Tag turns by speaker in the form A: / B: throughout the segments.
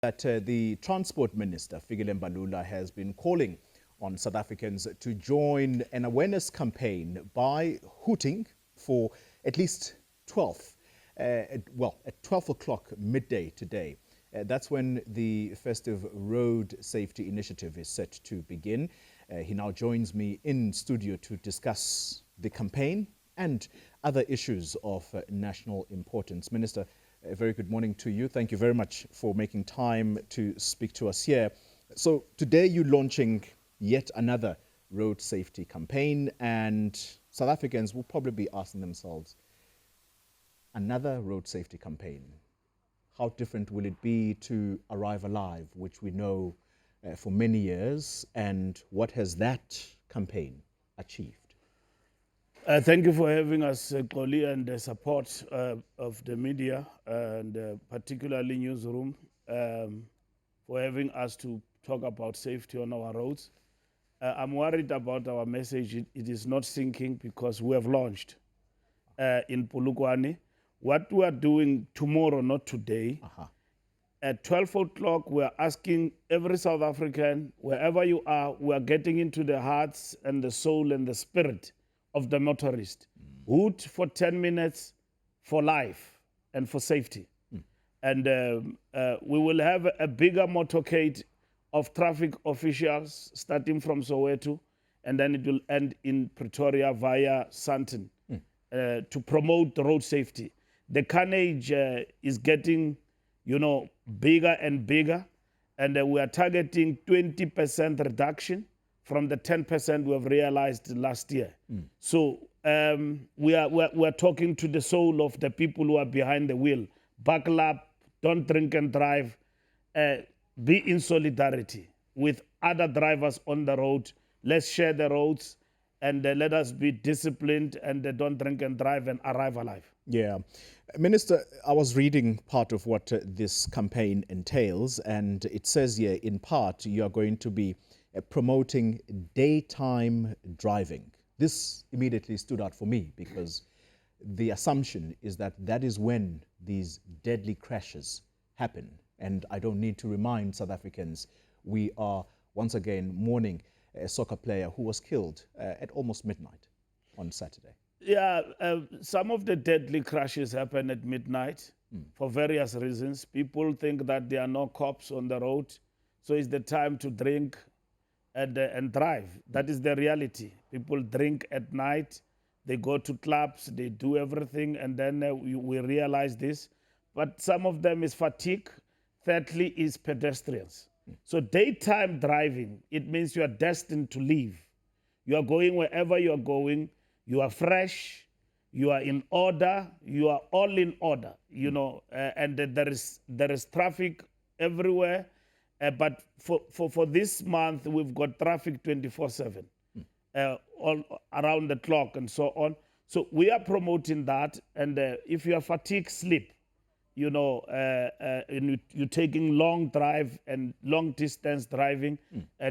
A: That the Transport Minister, Fikile Mbalula, has been calling on South Africans to join an awareness campaign by hooting for at least 12, at 12 o'clock midday today. That's when the festive road safety initiative is set to begin. He now joins me in studio to discuss the campaign and other issues of national importance. Minister, a very good morning to you. Thank you very much for making time to speak to us here. So today you're launching yet another road safety campaign, and South Africans will probably be asking themselves, another road safety campaign, how different will it be to Arrive Alive, which we know for many years, and what has that campaign achieved?
B: Thank you for having us, Xoli, and the support of the media, and particularly Newzroom, for having us to talk about safety on our roads. I'm worried about our message. It is not sinking because we have launched in Polokwane. What we are doing tomorrow, not today, at 12 o'clock, we are asking every South African, wherever you are, we are getting into the hearts and the soul and the spirit of the motorist. Hoot for 10 minutes for life and for safety. And we will have a bigger motorcade of traffic officials starting from Soweto, and then it will end in Pretoria via Sandton to promote road safety. The carnage is getting, bigger and bigger, and we are targeting 20% reduction from the 10% we have realized last year. So we are talking to the soul of the people who are behind the wheel. Buckle up, don't drink and drive. Be in solidarity with other drivers on the road. Let's share the roads, and let us be disciplined, and don't drink and drive and arrive alive.
A: Yeah. Minister, I was reading part of what this campaign entails, and it says here, in part, you are going to be promoting daytime driving. This immediately stood out for me because the assumption is that that is when these deadly crashes happen. And I don't need to remind South Africans, we are once again mourning a soccer player who was killed at almost midnight on Saturday.
B: Yeah, some of the deadly crashes happen at midnight for various reasons. People think that there are no cops on the road, so it's the time to drink and drive. That is the reality. People drink at night, they go to clubs, they do everything, and then we realize this. But some of them is fatigue. Thirdly is pedestrians. So daytime driving, it means you are destined to leave. You are going wherever you are going. You are fresh. You are in order. You are all in order. And there is traffic everywhere. But for this month, we've got traffic 24/7, all around the clock and so on. So we are promoting that. And if you are fatigued, sleep. And you're taking long drive and long distance driving,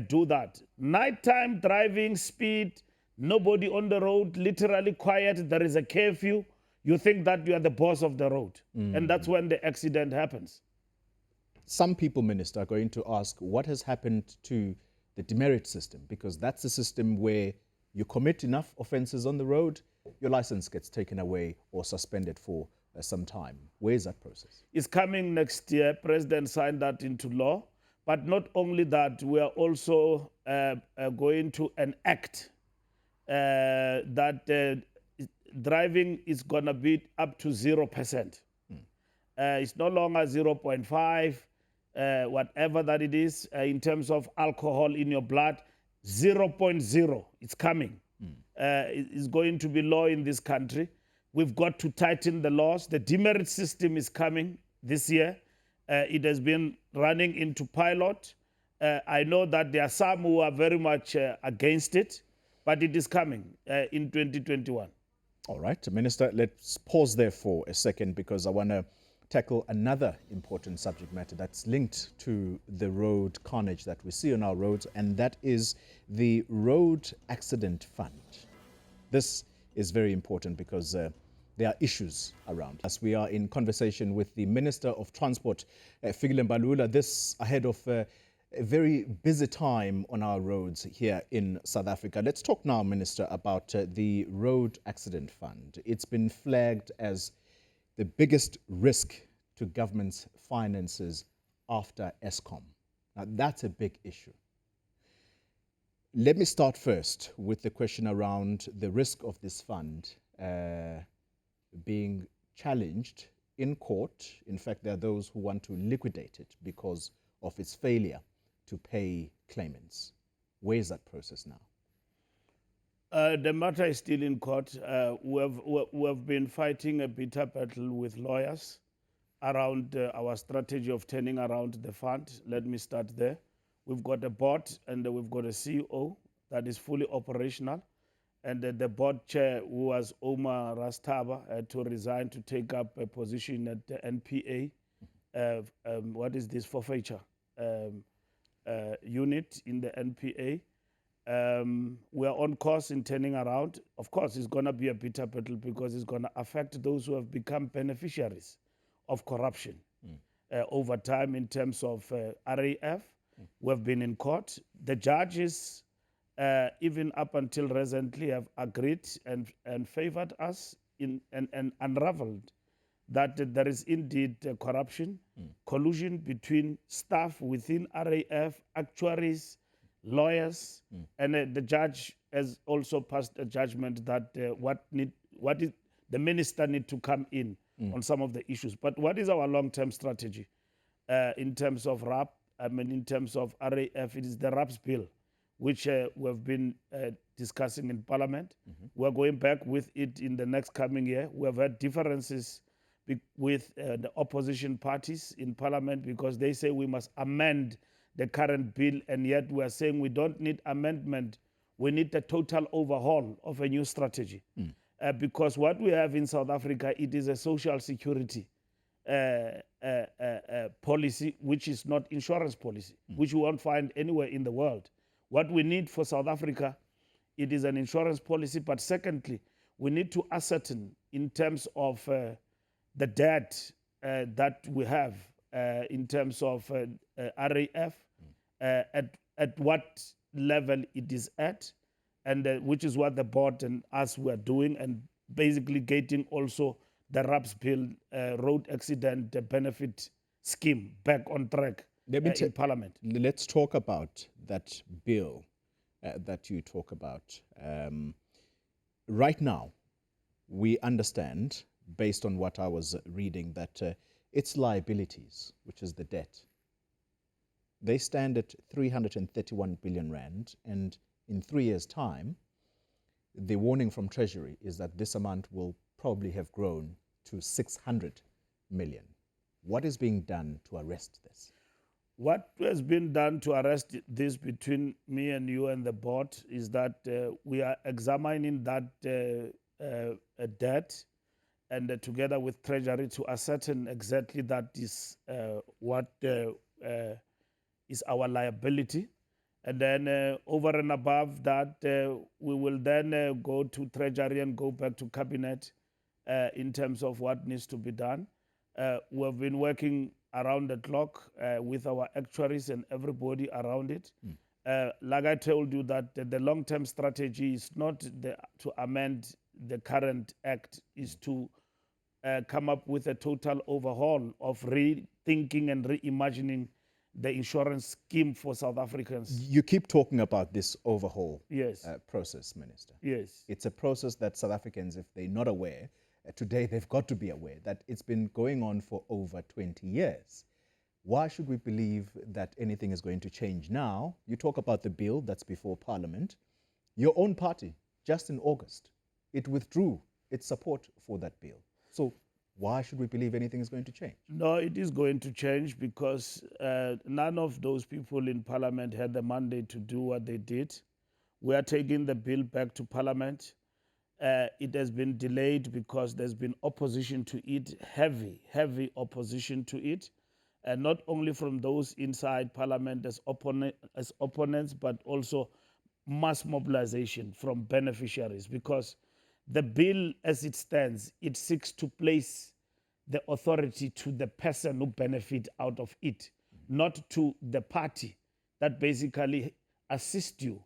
B: do that. Nighttime driving, speed, nobody on the road, literally quiet, there is a curfew. You think that you are the boss of the road. And that's when the accident happens.
A: Some people, Minister, are going to ask what has happened to the demerit system, because that's a system where you commit enough offenses on the road, your license gets taken away or suspended for some time. Where is that process?
B: It's coming next year. President signed that into law. But not only that, we are also going to enact that driving is going to be up to 0%. It's no longer 0.5, whatever that it is, in terms of alcohol in your blood, 0.0. It's coming. It's going to be law in this country. We've got to tighten the laws. The demerit system is coming this year. It has been running into pilot. I know that there are some who are very much against it, but it is coming in 2021.
A: All right, Minister, let's pause there for a second because I want to tackle another important subject matter that's linked to the road carnage that we see on our roads, and that is the Road Accident Fund. This is very important because there are issues around. As we are in conversation with the Minister of Transport, Fikile Mbalula, this ahead of a very busy time on our roads here in South Africa. Let's talk now, Minister, about the Road Accident Fund. It's been flagged as the biggest risk to government's finances after Eskom. Now, that's a big issue. Let me start first with the question around the risk of this fund being challenged in court. In fact, there are those who want to liquidate it because of its failure to pay claimants. Where is that process now?
B: The matter is still in court. We have been fighting a bitter battle with lawyers around our strategy of turning around the fund. Let me start there. We've got a board and we've got a CEO that is fully operational. And the board chair, who was Omar Rastaba, had to resign to take up a position at the NPA. What is this forfeiture unit in the NPA? We are on course in turning around. Of course, it's going to be a bitter battle because it's going to affect those who have become beneficiaries of corruption over time in terms of RAF. We have been in court. The judges, even up until recently, have agreed and favored us and unraveled that there is indeed corruption, collusion between staff within RAF, actuaries, lawyers, and the judge has also passed a judgment that the minister need to come in on some of the issues. But what is our long-term strategy in terms of RAP? I mean, in terms of RAF, it is the RAPS bill, which we have been discussing in Parliament. We're going back with it in the next coming year. We have had differences with the opposition parties in Parliament because they say we must amend the current bill, and yet we are saying we don't need amendment. We need a total overhaul of a new strategy. Because what we have in South Africa, it is a social security policy, which is not insurance policy, which we won't find anywhere in the world. What we need for South Africa, it is an insurance policy, but secondly, we need to ascertain in terms of the debt that we have in terms of RAF, at what level it is at, and which is what the board and us were doing, and basically getting also the RAPS bill, road accident benefit scheme, back on track in Parliament.
A: Let's talk about that bill that you talk about. Right now, we understand, based on what I was reading, that its liabilities, which is the debt, they stand at 331 billion rand, and in 3 years' time, the warning from Treasury is that this amount will probably have grown to 600 million. What is being done to arrest this?
B: What has been done to arrest this between me and you and the board is that we are examining that debt, and together with Treasury to ascertain exactly that is what is our liability. And then over and above that, we will then go to Treasury and go back to Cabinet in terms of what needs to be done. We have been working around the clock with our actuaries and everybody around it. Like I told you, that the long-term strategy is not to amend the current act, is to come up with a total overhaul of rethinking and reimagining the insurance scheme for South Africans.
A: You keep talking about this overhaul process, Minister.
B: Yes.
A: It's a process that South Africans, if they're not aware, today they've got to be aware that it's been going on for over 20 years. Why should we believe that anything is going to change now? You talk about the bill that's before Parliament. Your own party, just in August, it withdrew its support for that bill. So why should we believe anything is going to change?
B: No, it is going to change because none of those people in Parliament had the mandate to do what they did. We are taking the bill back to Parliament. It has been delayed because there's been opposition to it, heavy opposition to it, and not only from those inside Parliament as opponents, but also mass mobilization from beneficiaries, because the bill as it stands, it seeks to place the authority to the person who benefit out of it, not to the party that basically assist you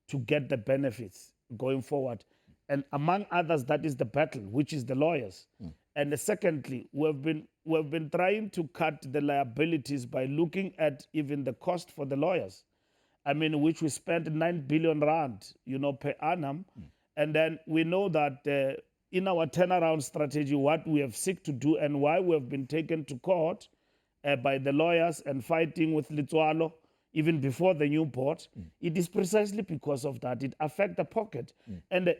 B: to get the benefits going forward. And among others, that is the battle, which is the lawyers. And secondly, we've been trying to cut the liabilities by looking at even the cost for the lawyers. I mean, which we spent 9 billion rand, per annum. And then we know that in our turnaround strategy, what we have seek to do and why we have been taken to court by the lawyers and fighting with Litswalo, even before the new board, it is precisely because of that. It affects the pocket. And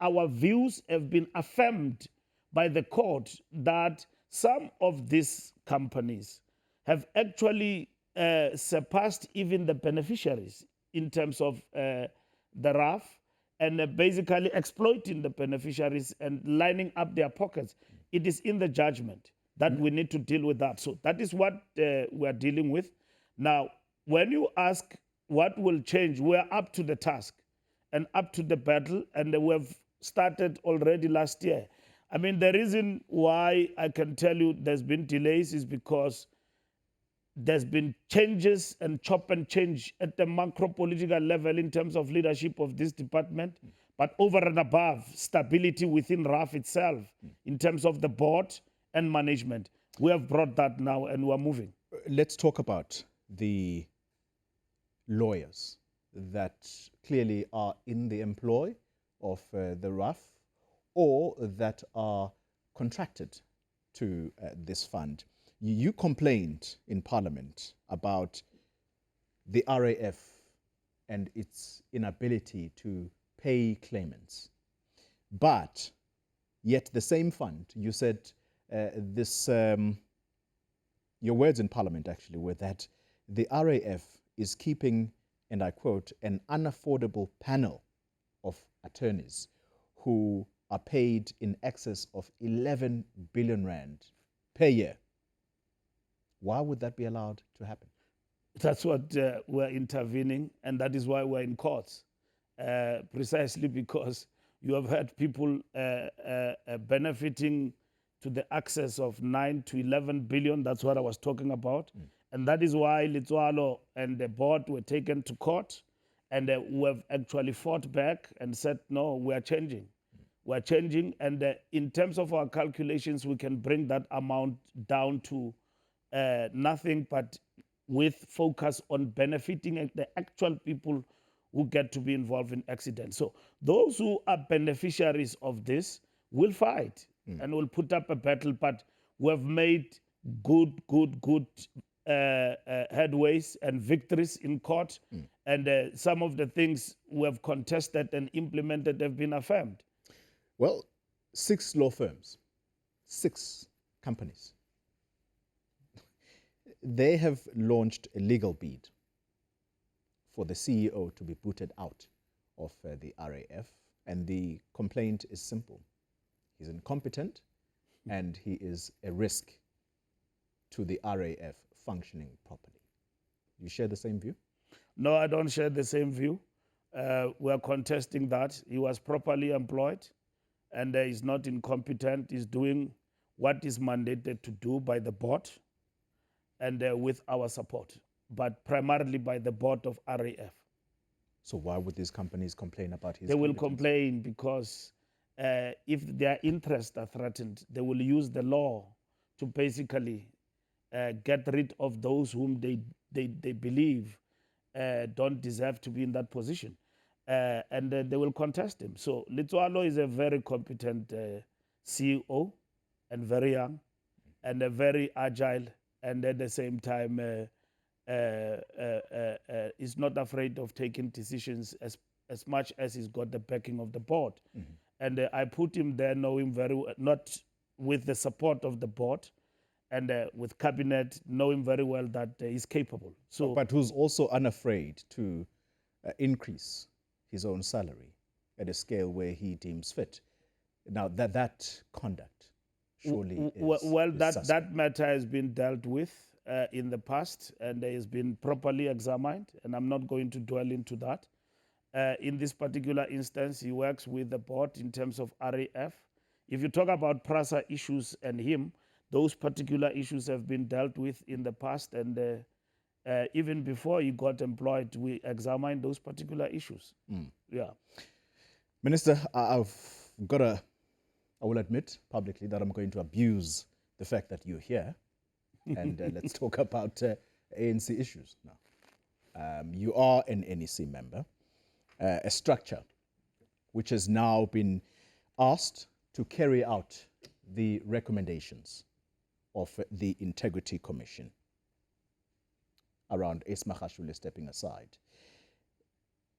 B: our views have been affirmed by the court that some of these companies have actually surpassed even the beneficiaries in terms of the RAF, and basically exploiting the beneficiaries and lining up their pockets. It is in the judgment that we need to deal with that. So that is what we are dealing with. Now, when you ask what will change, we are up to the task and up to the battle, and we have started already last year. I mean, the reason why I can tell you there's been delays is because there's been changes and chop and change at the macro political level in terms of leadership of this department, but over and above, stability within RAF itself in terms of the board and management. We have brought that now and we're moving.
A: Let's talk about the lawyers that clearly are in the employ of the RAF or that are contracted to this fund. You complained in Parliament about the RAF and its inability to pay claimants. But yet the same fund, you said your words in Parliament actually were that the RAF is keeping, and I quote, an unaffordable panel of attorneys who are paid in excess of 11 billion rand per year. Why would that be allowed to happen?
B: That's what we're intervening, and that is why we're in courts. Precisely because you have had people benefiting to the access of 9 to 11 billion. That's what I was talking about. And that is why Litswalo and the board were taken to court, and we have actually fought back and said, no, we are changing. We're changing, and in terms of our calculations, we can bring that amount down to nothing but with focus on benefiting the actual people who get to be involved in accidents. So those who are beneficiaries of this will fight and will put up a battle, but we have made good headways and victories in court, and some of the things we have contested and implemented have been affirmed.
A: Well, 6 law firms, 6 companies, they have launched a legal bid for the CEO to be booted out of the RAF, and the complaint is simple. He's incompetent and he is a risk to the RAF functioning properly. Do you share the same view?
B: No, I don't share the same view. We are contesting that. He was properly employed and he's not incompetent. He's doing what is mandated to do by the board and with our support, but primarily by the board of RAF.
A: So why would these companies complain about his
B: They will complain because if their interests are threatened, they will use the law to basically get rid of those whom they believe don't deserve to be in that position. And they will contest him. So Litswalo is a very competent CEO and very young and very agile, and at the same time is not afraid of taking decisions as much as he's got the backing of the board. And I put him there knowing very well, not with the support of the board and with cabinet, knowing very well that he's capable. So,
A: but who's also unafraid to increase his own salary at a scale where he deems fit. Now, that conduct surely is
B: that matter has been dealt with in the past and has been properly examined, and I'm not going to dwell into that. In this particular instance, he works with the board in terms of RAF. If you talk about PRASA issues and him, those particular issues have been dealt with in the past, and even before he got employed, we examined those particular issues. Yeah.
A: Minister, I will admit publicly that I'm going to abuse the fact that you're here, and let's talk about ANC issues now. You are an NEC member, a structure which has now been asked to carry out the recommendations of the Integrity Commission around Esma Khashule stepping aside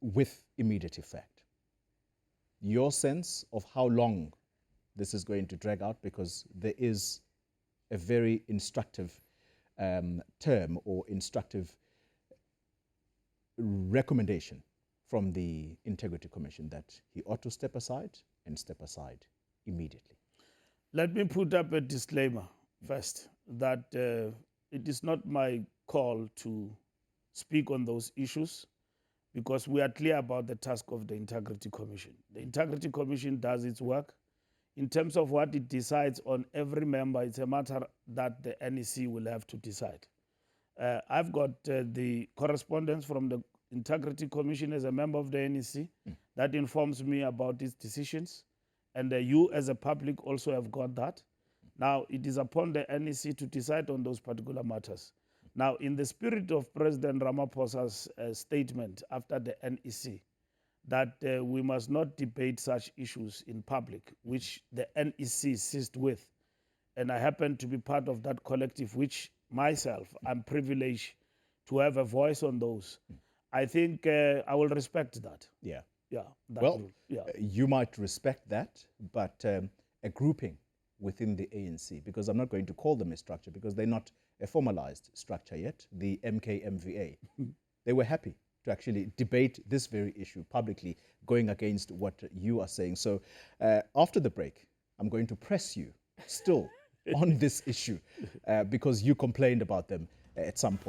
A: with immediate effect. Your sense of how long this is going to drag out, because there is a very instructive term or instructive recommendation from the Integrity Commission that he ought to step aside and step aside immediately.
B: Let me put up a disclaimer first that it is not my call to speak on those issues, because we are clear about the task of the Integrity Commission. The Integrity Commission does its work. In terms of what it decides on every member, it's a matter that the NEC will have to decide. I've got the correspondence from the Integrity Commission as a member of the NEC that informs me about its decisions, and you as a public also have got that. Now, it is upon the NEC to decide on those particular matters. Now, in the spirit of President Ramaphosa's statement after the NEC, that we must not debate such issues in public, which the NEC ceased with. And I happen to be part of that collective, which myself, I'm privileged to have a voice on those. I think I will respect that.
A: Yeah.
B: Yeah.
A: Well, you might respect that, but a grouping within the ANC, because I'm not going to call them a structure because they're not a formalized structure yet, the MKMVA, they were happy to actually debate this very issue publicly, going against what you are saying. So after the break, I'm going to press you still on this issue because you complained about them at some point.